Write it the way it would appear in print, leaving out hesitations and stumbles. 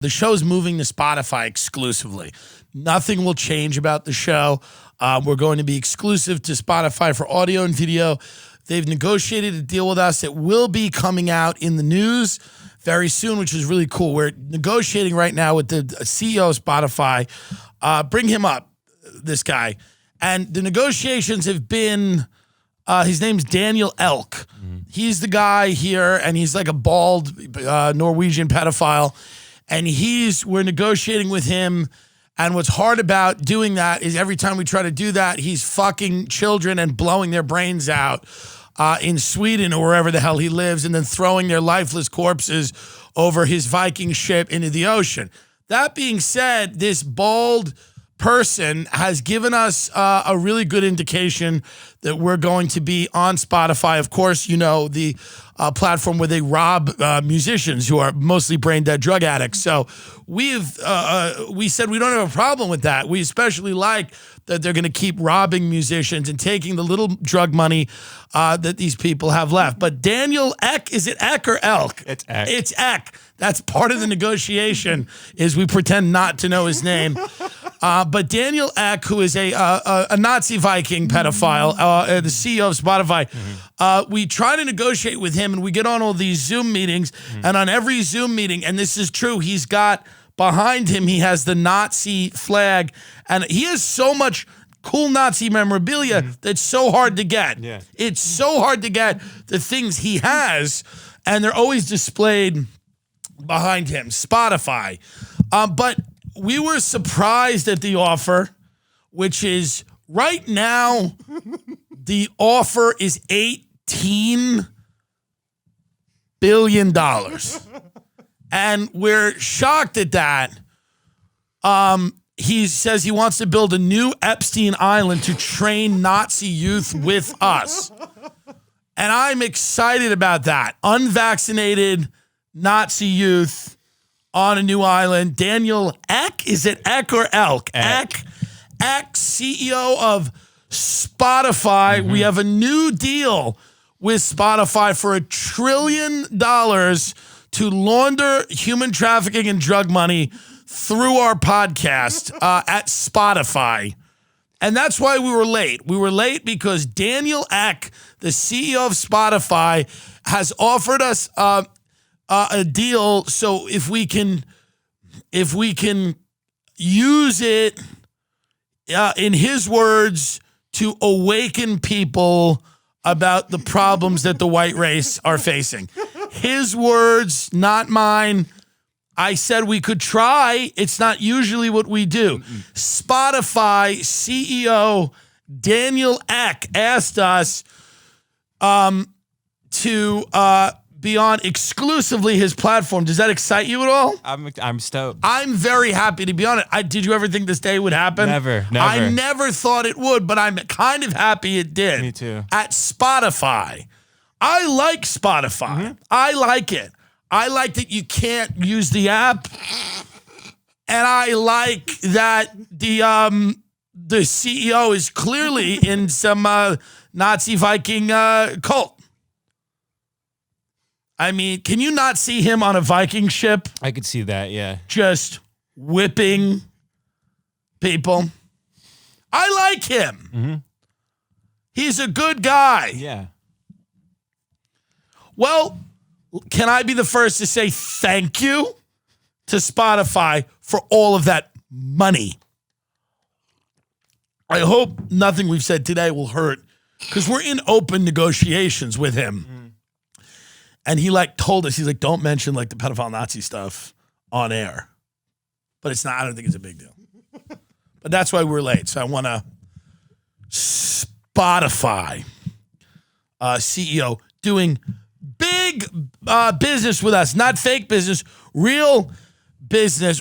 The show's moving to Spotify exclusively. Nothing will change about the show. We're going to be exclusive to Spotify for audio and video. They've negotiated a deal with us. It will be coming out in the news very soon, which is really cool. We're negotiating right now with the CEO of Spotify. Bring him up, this guy. And the negotiations have been, his name's Daniel Elk. Mm-hmm. He's the guy here, and he's like a bald Norwegian pedophile. And we're negotiating with him. And what's hard about doing that is every time we try to do that, he's fucking children and blowing their brains out in Sweden or wherever the hell he lives, and then throwing their lifeless corpses over his Viking ship into the ocean. That being said, this bald person has given us a really good indication that we're going to be on Spotify. Of course, you know, the platform where they rob musicians who are mostly brain dead drug addicts. So we said we don't have a problem with that. We especially like that they're going to keep robbing musicians and taking the little drug money that these people have left. But Daniel Eck, is it Eck or Elk? It's Eck. It's Eck. That's part of the negotiation, is we pretend not to know his name. But Daniel Eck, who is a Nazi Viking pedophile, the CEO of Spotify, we try to negotiate with him, and we get on all these Zoom meetings, and on every Zoom meeting, and this is true, he's got behind him, he has the Nazi flag, and he has so much cool Nazi memorabilia that's so hard to get. Yeah. It's so hard to get the things he has, and they're always displayed behind him. Spotify. But we were surprised at the offer, which is right now, the offer is $18 billion. And we're shocked at that. He says he wants to build a new Epstein Island to train Nazi youth with us. And I'm excited about that. Unvaccinated Nazi youth on a new island. Daniel Eck, is it Eck or Elk? Eck, CEO of Spotify. We have a new deal with Spotify for $1 trillion to launder human trafficking and drug money through our podcast at Spotify. And that's why we were late. We were late because Daniel Eck, the CEO of Spotify, has offered us a deal. So if we can use it, in his words, to awaken people about the problems that the white race are facing. His words, not mine. I said we could try. It's not usually what we do. Spotify CEO Daniel Eck asked us to be on exclusively his platform. Does that excite you at all? I'm stoked. I'm very happy to be on it. Did you ever think this day would happen? Never. I never thought it would, but I'm kind of happy it did. Me too. At Spotify. I like Spotify. I like it. I like that you can't use the app. And I like that the CEO is clearly in some Nazi Viking cult. I mean, can you not see him on a Viking ship? I could see that, yeah. Just whipping people. I like him. He's a good guy. Yeah. Well, can I be the first to say thank you to Spotify for all of that money? I hope nothing we've said today will hurt, because we're in open negotiations with him. And he told us, he's like, don't mention the pedophile Nazi stuff on air. But it's not, I don't think it's a big deal. But that's why we're late. So I want to Spotify CEO doing big business with us, not fake business, real business.